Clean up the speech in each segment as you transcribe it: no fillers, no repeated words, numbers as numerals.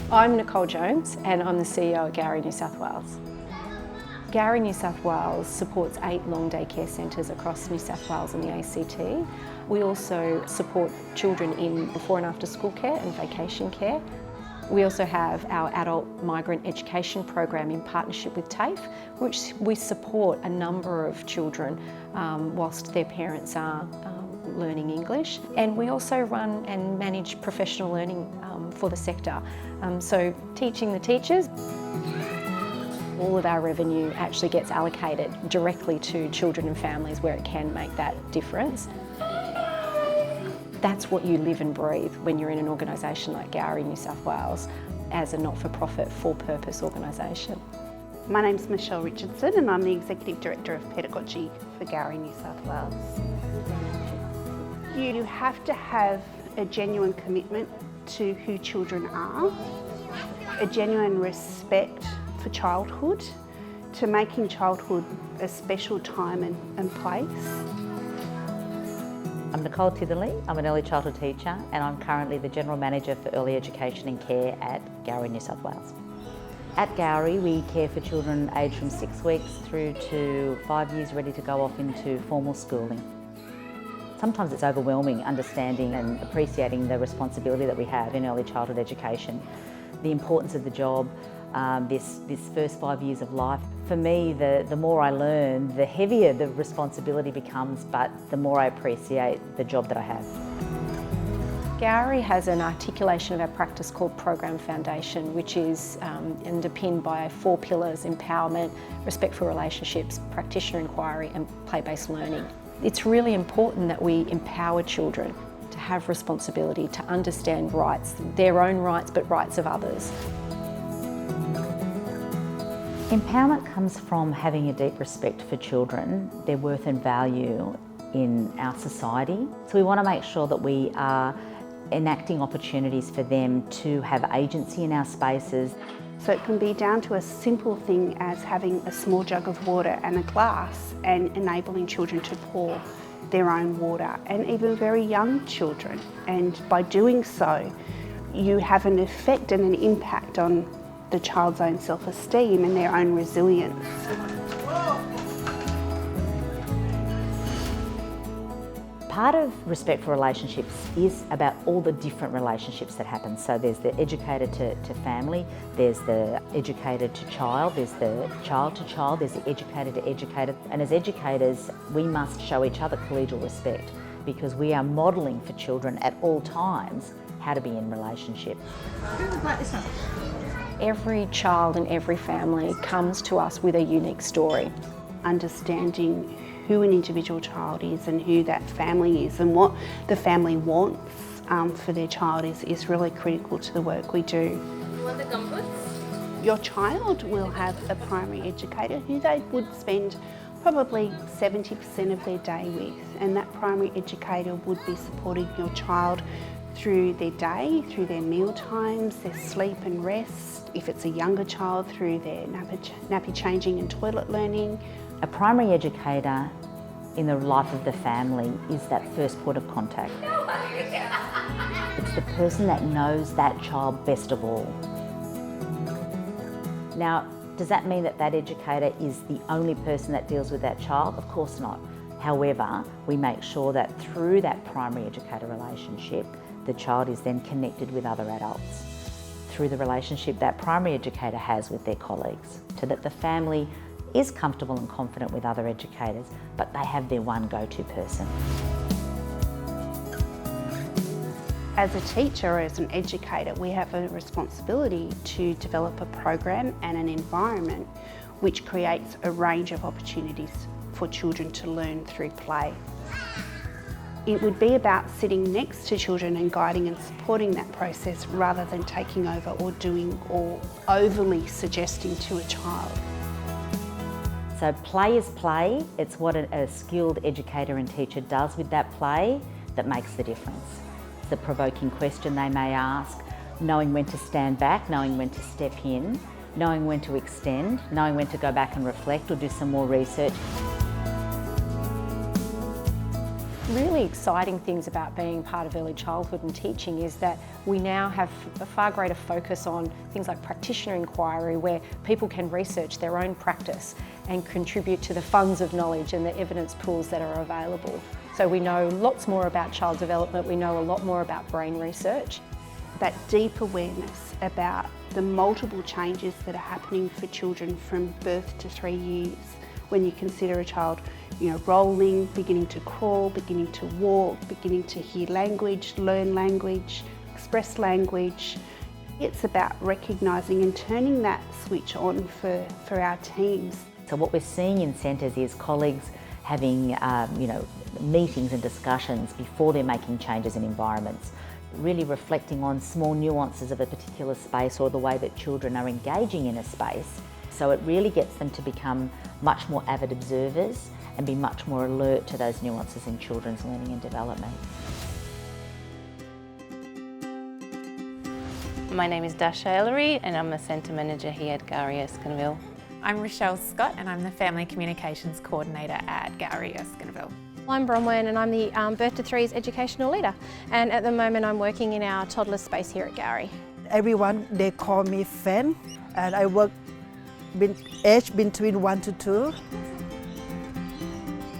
I'm Nicole Jones and I'm the CEO at Gowrie New South Wales. Gowrie New South Wales supports 8 long day care centres across New South Wales and the ACT. We also support children in before and after school care and vacation care. We also have our adult migrant education program in partnership with TAFE, which we support a number of children whilst their parents are learning English. And we also run and manage professional learning for the sector. So teaching the teachers. All of our revenue actually gets allocated directly to children and families where it can make that difference. That's what you live and breathe when you're in an organisation like Gowrie New South Wales as a not-for-profit, for-purpose organisation. My name's Michelle Richardson and I'm the Executive Director of Pedagogy for Gowrie New South Wales. You have to have a genuine commitment to who children are, a genuine respect for childhood, to making childhood a special time and place. I'm Nicole Titherley, I'm an early childhood teacher and I'm currently the General Manager for Early Education and Care at Gowrie New South Wales. At Gowrie we care for children aged from 6 weeks through to 5 years ready to go off into formal schooling. Sometimes it's overwhelming understanding and appreciating the responsibility that we have in early childhood education, the importance of the job, this first 5 years of life. For me, the more I learn, the heavier the responsibility becomes, but the more I appreciate the job that I have. Gowrie has an articulation of our practice called Program Foundation, which is underpinned by 4 pillars: empowerment, respect for relationships, practitioner inquiry and play-based learning. It's really important that we empower children to have responsibility, to understand rights, their own rights but rights of others. Empowerment comes from having a deep respect for children, their worth and value in our society. So we want to make sure that we are enacting opportunities for them to have agency in our spaces. So it can be down to a simple thing as having a small jug of water and a glass and enabling children to pour their own water, and even very young children. And by doing so, you have an effect and an impact on the child's own self-esteem and their own resilience. Part of respect for relationships is about all the different relationships that happen. So there's the educator to family, there's the educator to child, there's the child to child, there's the educator to educator. And as educators, we must show each other collegial respect because we are modelling for children at all times how to be in relationship. Every child and every family comes to us with a unique story. Understanding who an individual child is and who that family is and what the family wants for their child is really critical to the work we do. You want the gumboots? Your child will have a primary educator who they would spend probably 70% of their day with, and that primary educator would be supporting your child through their day, through their meal times, their sleep and rest. If it's a younger child, through their nappy changing and toilet learning. A primary educator in the life of the family is that first point of contact. It's the person that knows that child best of all. Now, does that mean that that educator is the only person that deals with that child? Of course not. However, we make sure that through that primary educator relationship, the child is then connected with other adults through the relationship that primary educator has with their colleagues, so that the family is comfortable and confident with other educators, but they have their one go-to person. As a teacher or as an educator, we have a responsibility to develop a program and an environment which creates a range of opportunities for children to learn through play. It would be about sitting next to children and guiding and supporting that process rather than taking over or doing or overly suggesting to a child. So play is play. It's what a skilled educator and teacher does with that play that makes the difference. It's the provoking question they may ask, knowing when to stand back, knowing when to step in, knowing when to extend, knowing when to go back and reflect or do some more research. Really exciting things about being part of early childhood and teaching is that we now have a far greater focus on things like practitioner inquiry, where people can research their own practice and contribute to the funds of knowledge and the evidence pools that are available. So we know lots more about child development, we know a lot more about brain research. That deep awareness about the multiple changes that are happening for children from birth to 3 years, when you consider a child, rolling, beginning to crawl, beginning to walk, beginning to hear language, learn language, express language. It's about recognising and turning that switch on for our teams. So what we're seeing in centres is colleagues having meetings and discussions before they're making changes in environments, really reflecting on small nuances of a particular space or the way that children are engaging in a space. So it really gets them to become much more avid observers and be much more alert to those nuances in children's learning and development. My name is Dasha Ellery and I'm the Centre Manager here at Gowrie Erskineville. I'm Rochelle Scott and I'm the Family Communications Coordinator at Gowrie Erskineville. I'm Bronwyn and I'm the Birth to Three's Educational Leader, and at the moment I'm working in our toddler space here at Gowrie. Everyone, they call me Fan, and I work age between 1 to 2.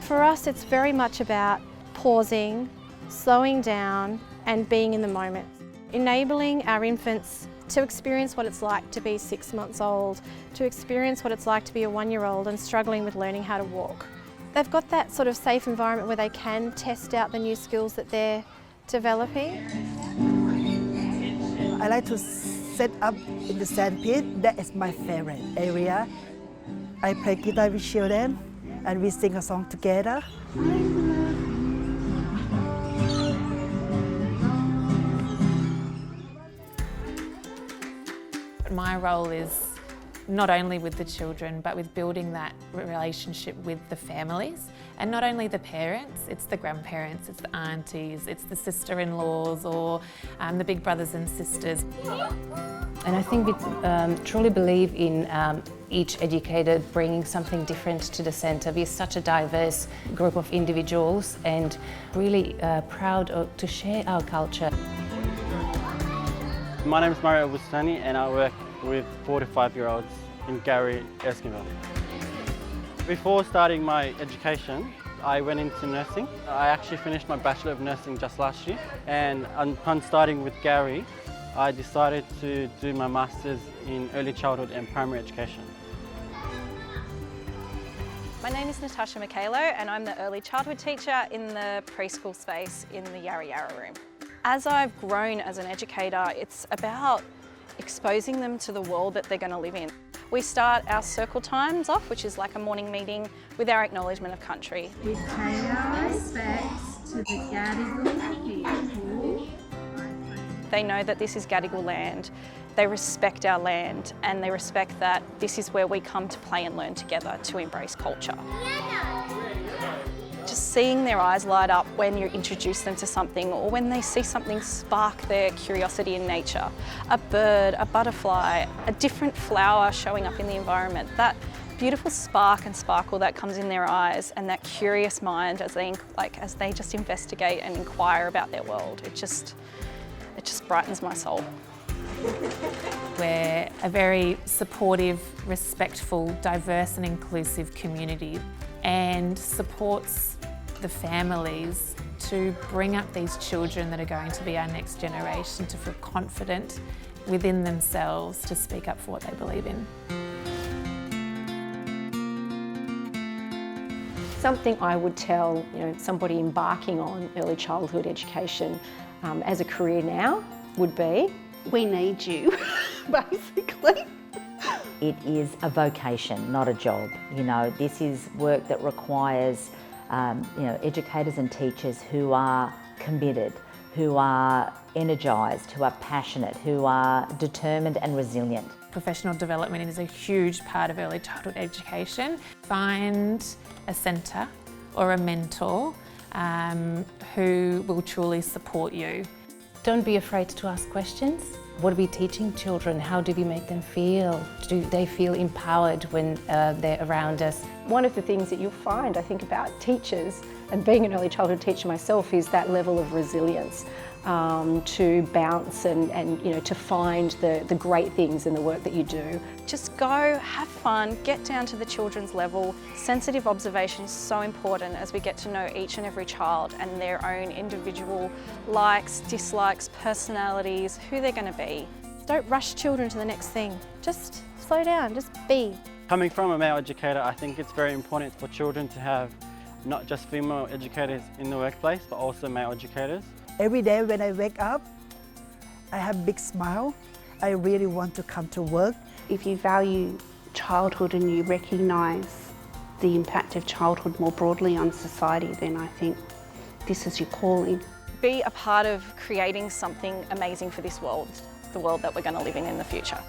For us it's very much about pausing, slowing down and being in the moment. Enabling our infants to experience what it's like to be 6 months old, to experience what it's like to be a 1-year-old and struggling with learning how to walk. They've got that sort of safe environment where they can test out the new skills that they're developing. I like to set up in the sandpit. That is my favorite area. I play guitar with children and we sing a song together. My role is not only with the children, but with building that relationship with the families. And not only the parents, it's the grandparents, it's the aunties, it's the sister-in-laws or the big brothers and sisters. And I think we truly believe in each educator bringing something different to the centre. We're such a diverse group of individuals and really proud to share our culture. My name is Mario Bustani and I work with 4 to 5-year-olds in Gowrie Erskineville. Before starting my education, I went into nursing. I actually finished my Bachelor of Nursing just last year, and upon starting with Gowrie, I decided to do my Masters in Early Childhood and Primary Education. My name is Natasha Mikhailo and I'm the Early Childhood Teacher in the preschool space in the Yarra Yarra room. As I've grown as an educator, it's about exposing them to the world that they're going to live in. We start our circle times off, which is like a morning meeting, with our acknowledgement of country. We pay our respects to the Gadigal people. They know that this is Gadigal land, they respect our land, and they respect that this is where we come to play and learn together to embrace culture. Just seeing their eyes light up when you introduce them to something or when they see something spark their curiosity in nature. A bird, a butterfly, a different flower showing up in the environment. That beautiful spark and sparkle that comes in their eyes and that curious mind as they just investigate and inquire about their world. It just brightens my soul. We're a very supportive, respectful, diverse and inclusive community, and supports the families to bring up these children that are going to be our next generation to feel confident within themselves to speak up for what they believe in. Something I would tell somebody embarking on early childhood education as a career now would be, We need you, basically. It is a vocation, not a job. This is work that requires educators and teachers who are committed, who are energised, who are passionate, who are determined and resilient. Professional development is a huge part of early childhood education. Find a centre or a mentor who will truly support you. Don't be afraid to ask questions. What are we teaching children? How do we make them feel? Do they feel empowered when they're around us? One of the things that you'll find, I think, about teachers, and being an early childhood teacher myself, is that level of resilience to bounce and you know, to find the great things in the work that you do. Just go, have fun, get down to the children's level. Sensitive observation is so important as we get to know each and every child and their own individual likes, dislikes, personalities, who they're going to be. Don't rush children to the next thing. Just slow down, just be. Coming from a male educator, I think it's very important for children to have not just female educators in the workplace, but also male educators. Every day when I wake up, I have a big smile. I really want to come to work. If you value childhood and you recognise the impact of childhood more broadly on society, then I think this is your calling. Be a part of creating something amazing for this world, the world that we're going to live in the future.